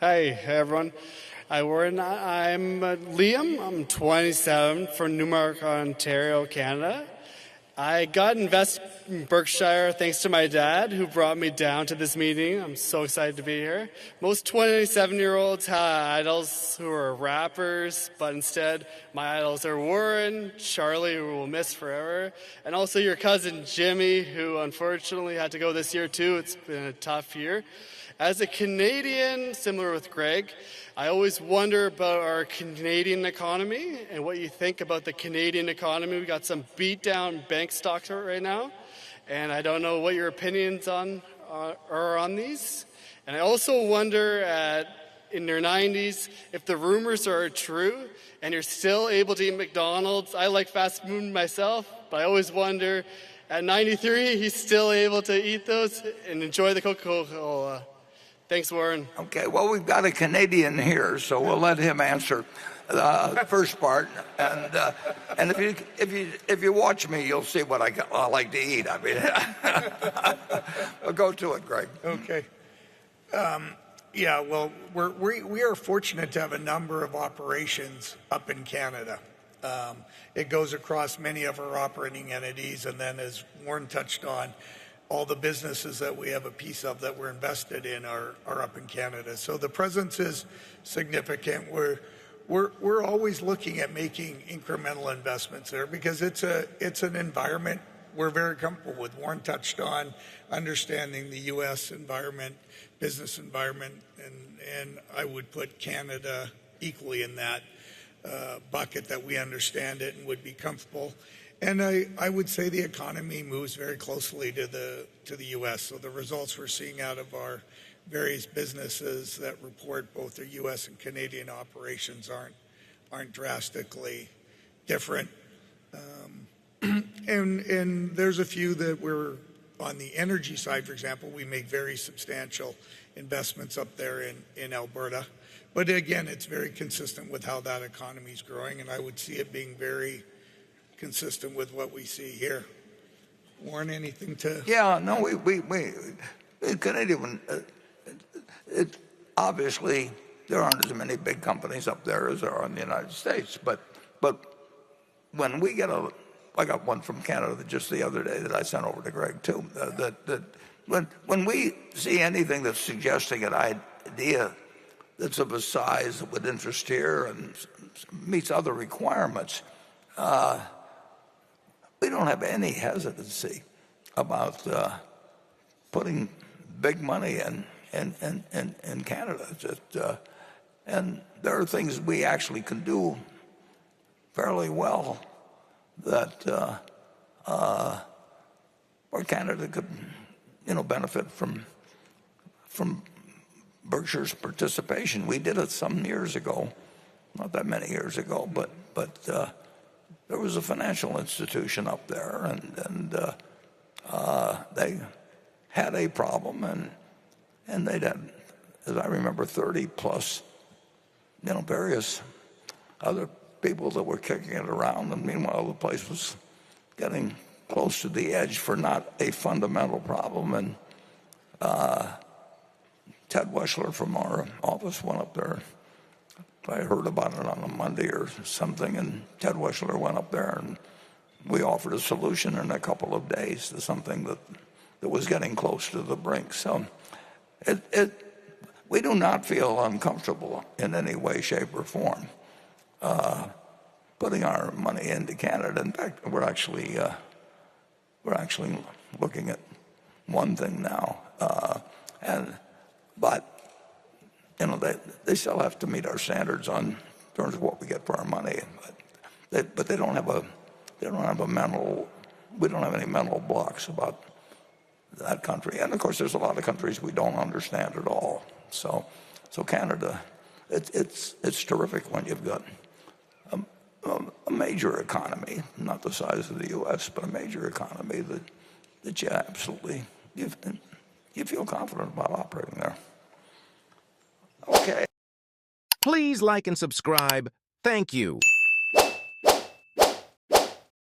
Hi, everyone. I'm Liam. I'm 27 from Newmark, Ontario, Canada. I got invested in Berkshire thanks to my dad, who brought me down to this meeting. I'm so excited to be here. Most 27-year-olds have idols who are rappers, but instead my idols are Warren, Charlie, who we'll miss forever, and also your cousin Jimmy, who unfortunately had to go this year too. It's been a tough year. As a Canadian, similar with Greg, I always wonder about our Canadian economy and what you think about the Canadian economy. We got some beat down bank stocks right now, and I don't know what your opinions are on these. And I also wonder in your 90s if the rumors are true and you're still able to eat McDonald's. I like fast food myself, but I always wonder at 93 he's still able to eat those and enjoy the Coca-Cola. Thanks, Warren. Okay, well, we've got a Canadian here, so we'll let him answer the first part. And if you watch me, you'll see what I like to eat. I mean, well, go to it, Greg. Okay. Yeah, well, we are fortunate to have a number of operations up in Canada. It goes across many of our operating entities, and then as Warren touched on, all the businesses that we have a piece of that we're invested in are up in Canada. So the presence is significant. We're always looking at making incremental investments there because it's an environment we're very comfortable with. Warren touched on understanding the U.S. environment, business environment, and I would put Canada equally in that bucket that we understand it and would be comfortable. And I would say the economy moves very closely to the U.S. So the results we're seeing out of our various businesses that report both their U.S. and Canadian operations aren't drastically different. And there's a few that we're on the energy side, for example. We make very substantial investments up there in Alberta. But again, it's very consistent with how that economy is growing, and I would see it being very consistent with what we see here. Warren, anything to? Yeah, no, we Canadian. Obviously, there aren't as many big companies up there as there are in the United States. But when we get I got one from Canada just the other day that I sent over to Greg too. When we see anything that's suggesting an idea that's of a size that would interest here and meets other requirements, we don't have any hesitancy about putting big money in Canada. And there are things we actually can do fairly well that where Canada could, benefit from Berkshire's participation. We did it some years ago, not that many years ago, but there was a financial institution up there, and they had a problem, and they'd had, as I remember, 30 plus, various other people that were kicking it around, and meanwhile the place was getting close to the edge for not a fundamental problem. And Ted Weschler from our office went up there. I heard about it on a Monday or something, and Ted Weschler went up there, and we offered a solution in a couple of days to something that was getting close to the brink. So we do not feel uncomfortable in any way, shape, or form putting our money into Canada. In fact, we're actually looking at one thing now, but they still have to meet our standards on terms of what we get for our money. But they don't have we don't have any mental blocks about that country. And of course, there's a lot of countries we don't understand at all. So Canada, it's terrific when you've got a major economy, not the size of the U.S., but a major economy that you absolutely you feel confident about operating there. Okay. Please like and subscribe. Thank you.